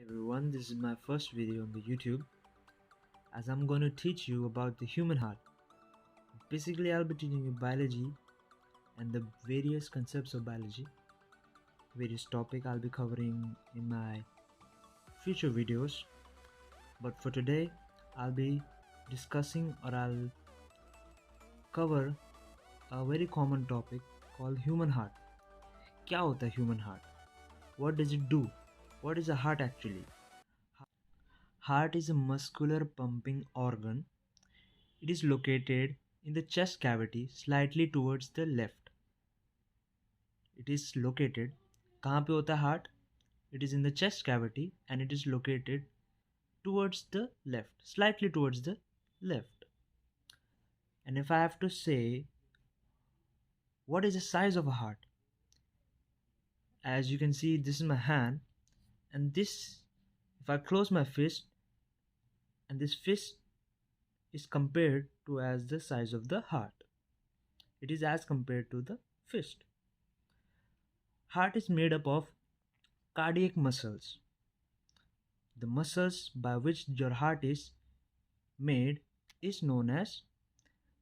Everyone, this is my first video on the YouTube as I'm going to teach you about the human heart. Basically, I'll be teaching you biology and the various concepts of biology, various topic I'll be covering in my future videos. But for today, I'll be discussing or I'll cover a very common topic called human heart. क्या होता है human heart? What does it do? What is a heart actually? Heart is a muscular pumping organ. It is located in the chest cavity slightly towards the left. It is located कहाँ पे होता है heart? It is in the chest cavity and it is located towards the left, slightly towards the left. And if I have to say what is the size of a heart, as you can see, this is my hand, and this, if I close my fist, and this fist is compared to as the size of the heart. It is as compared to the fist. Heart is made up of cardiac muscles. The muscles by which your heart is made is known as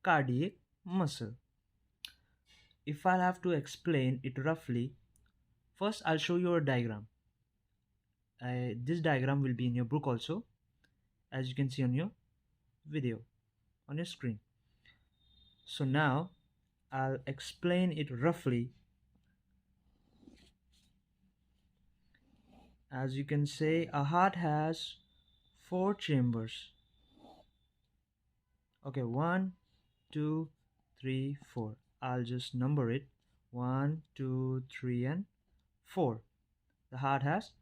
cardiac muscle. If I'll have to explain it roughly, first I'll show you a diagram. This diagram will be in your book also, as you can see on your video, on your screen. So now I'll explain it roughly. As you can say, a heart has 4 chambers. Okay, 1, 2, 3, 4. I'll just number it 1, 2, 3, and 4. The heart has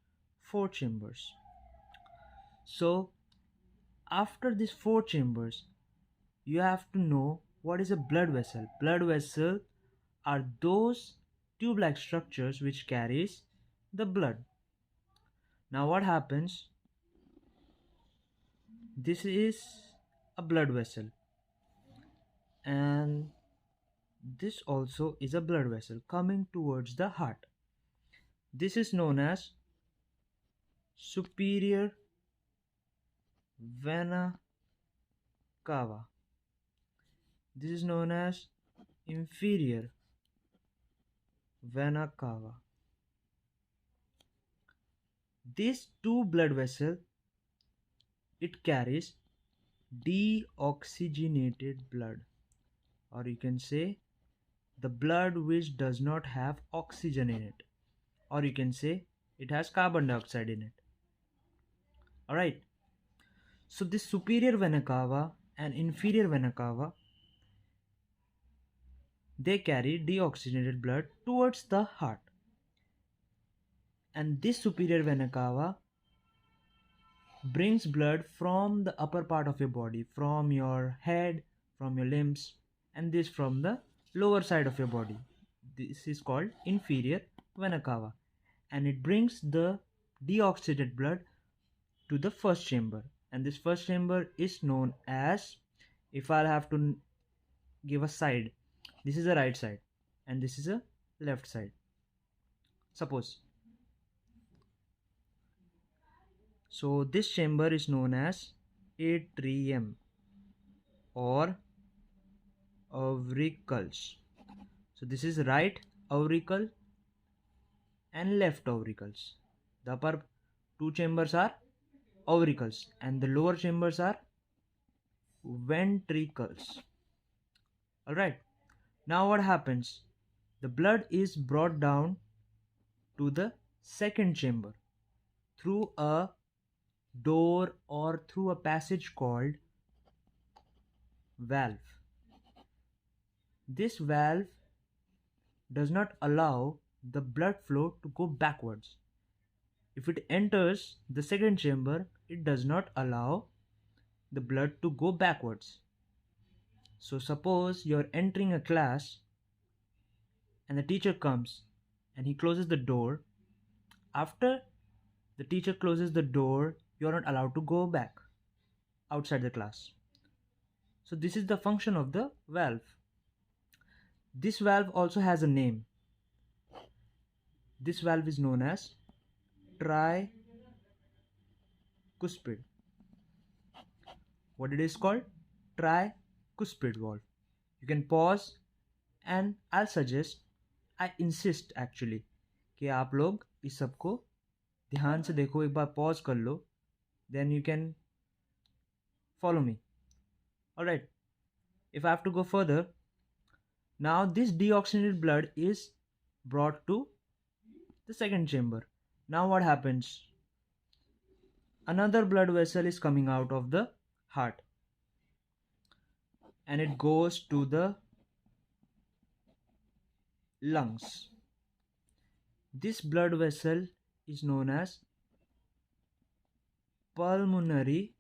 4 chambers. So, after these 4 chambers, you have to know what is a blood vessel. Blood vessel are those tube-like structures which carries the blood. Now what happens? This is a blood vessel, and this also is a blood vessel coming towards the heart. This is known as superior vena cava. This is known as inferior vena cava. These two blood vessels, it carries deoxygenated blood, or you can say the blood which does not have oxygen in it, or you can say it has carbon dioxide in it. Alright, so this superior vena cava and inferior vena cava, they carry deoxygenated blood towards the heart, and this superior vena cava brings blood from the upper part of your body, from your head, from your limbs, and this from the lower side of your body. This is called inferior vena cava, and it brings the deoxygenated blood to the first chamber, and this first chamber is known as, if I'll have to give a side, this is a right side and this is a left side, suppose. So this chamber is known as atrium or auricles. So this is right auricle and left auricles. The upper two chambers are auricles and the lower chambers are ventricles. Alright, now what happens? The blood is brought down to the second chamber through a door or through a passage called valve. This valve does not allow the blood flow to go backwards. If it enters the second chamber, it does not allow the blood to go backwards. So suppose you're entering a class and the teacher comes and he closes the door. After the teacher closes the door, you're not allowed to go back outside the class. So this is the function of the valve. This valve also has a name. This valve is known as tricuspid tricuspid. What it is called? Tricuspid valve. You can pause and I'll suggest, I insist actually, कि आप लोग इस सबको ध्यान से देखो, एक बार pause कर लो, then you can follow me. Alright, if I have to go further, now this deoxygenated blood is brought to the second chamber. Now what happens? Another blood vessel is coming out of the heart and it goes to the lungs. This blood vessel is known as pulmonary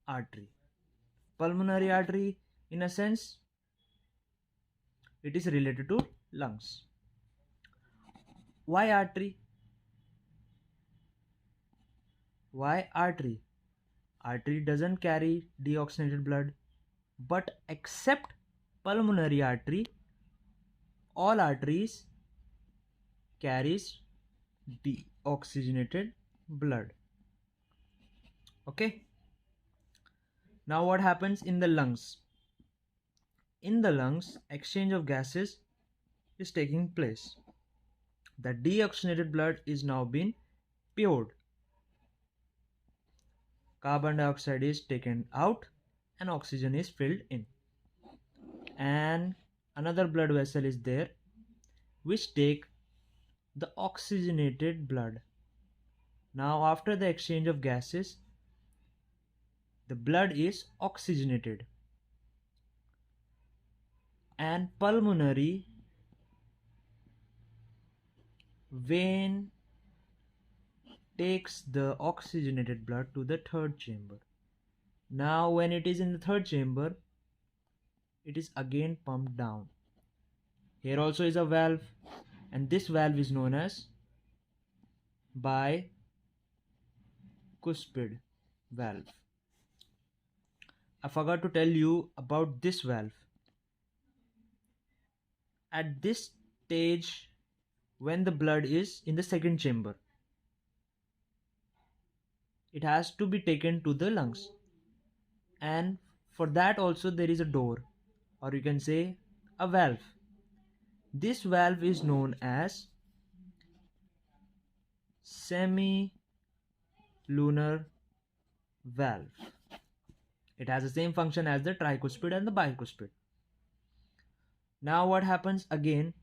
artery. Pulmonary artery, in a sense, it is related to lungs. Why artery? Why artery? Artery doesn't carry deoxygenated blood, but except pulmonary artery, all arteries carries deoxygenated blood. Okay. Now what happens in the lungs? In the lungs, exchange of gases is taking place. The deoxygenated blood is now being poured. Carbon dioxide is taken out and oxygen is filled in. And another blood vessel is there which take the oxygenated blood. Now after the exchange of gases, the blood is oxygenated and pulmonary vein takes the oxygenated blood to the third chamber. Now when it is in the third chamber, it is again pumped down. Here also is a valve, and this valve is known as bicuspid valve. I forgot to tell you about this valve. At this stage, when the blood is in the second chamber, it has to be taken to the lungs, and for that also there is a door, or you can say a valve. This valve is known as semilunar valve. It has the same function as the tricuspid and the bicuspid. Now what happens again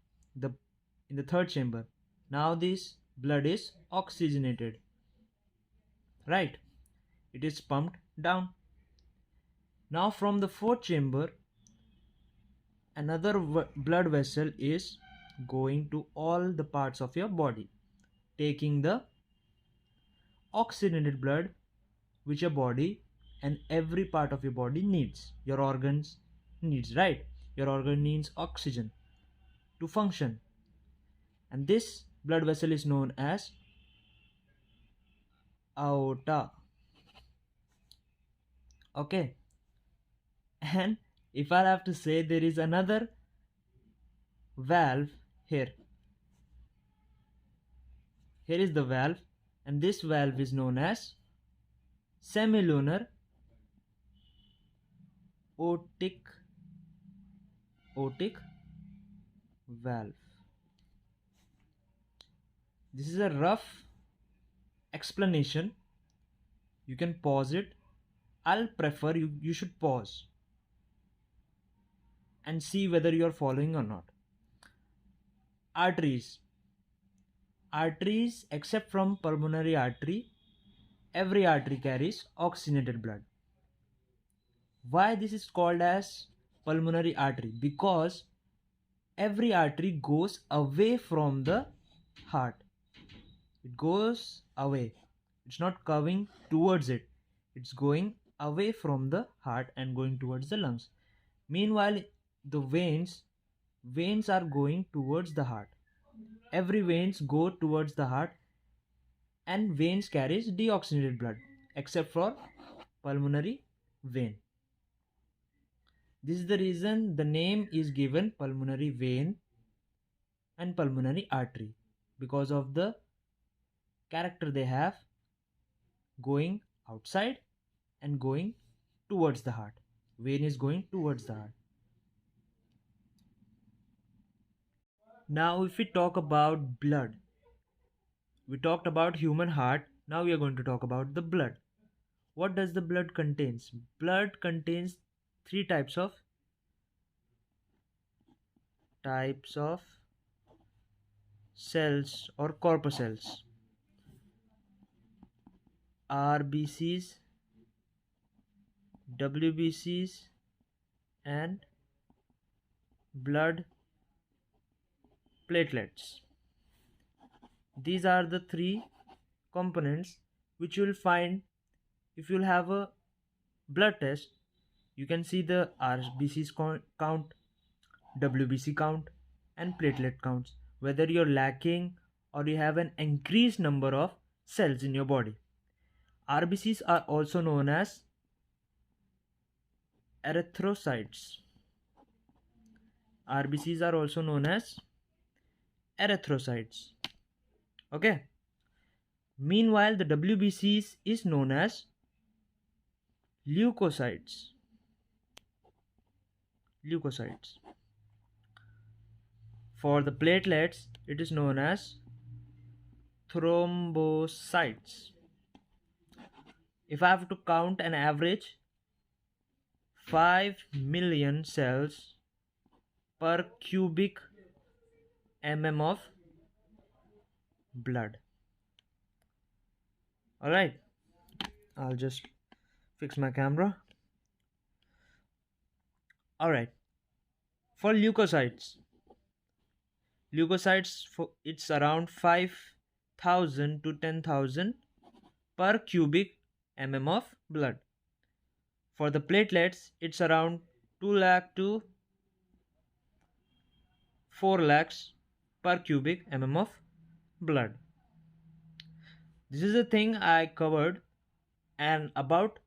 in the third chamber? Now this blood is oxygenated, right? It is pumped down. Now from the fourth chamber, another blood vessel is going to all the parts of your body, taking the oxygenated blood which your body and every part of your body needs. Your organs needs, right? Your organ needs oxygen to function, and this blood vessel is known as aorta. Okay, and if I have to say, there is another valve here. Here is the valve, and this valve is known as semilunar aortic valve. This is a rough explanation. You can pause it. I'll prefer you should pause and see whether you are following or not. Arteries except from pulmonary artery, every artery carries oxygenated blood. Why this is called as pulmonary artery? Because every artery goes away from the heart. It goes away. It's not coming towards it. It's going away from the heart and going towards the lungs. Meanwhile, the veins are going towards the heart. Every veins go towards the heart, and veins carries deoxygenated blood except for pulmonary vein. This is the reason the name is given pulmonary vein and pulmonary artery, because of the character they have going outside and going towards the heart. Vein is going towards the heart. Now if we talk about blood, we talked about human heart, now we are going to talk about the blood. What does the blood contains? Blood contains three types of cells or corpuscles: RBCs, WBCs, and blood platelets. These are the three components which you will find if you'll have a blood test. You can see the RBCs count, WBC count, and platelet counts, whether you're lacking or you have an increased number of cells in your body. RBCs are also known as erythrocytes. RBCs are also known as erythrocytes. Okay. Meanwhile, the WBCs is known as leukocytes. Leukocytes. For the platelets, it is known as thrombocytes. If I have to count an average, 5 million cells per cubic mm of blood. Alright, I'll just fix my camera. Alright, for leukocytes, it's around 5,000 to 10,000 per cubic mm of blood. For the platelets, it's around 2 lakh to 4 lakhs per cubic mm of blood. This is the thing I covered, and about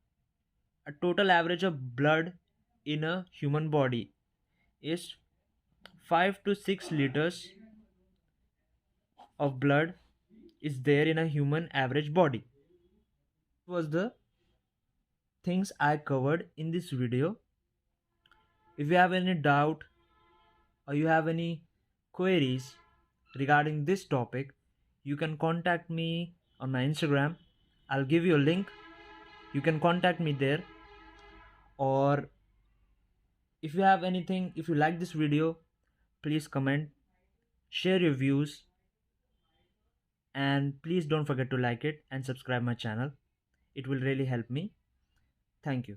a total average of blood in a human body is 5 to 6 liters of blood is there in a human average body. Was the things I covered in this video. If you have any doubt or you have any queries regarding this topic, you can contact me on my Instagram. I'll give you a link. You can contact me there. Or if you have anything, if you like this video, please comment, share your views, and please don't forget to like it and subscribe my channel. It will really help me. Thank you.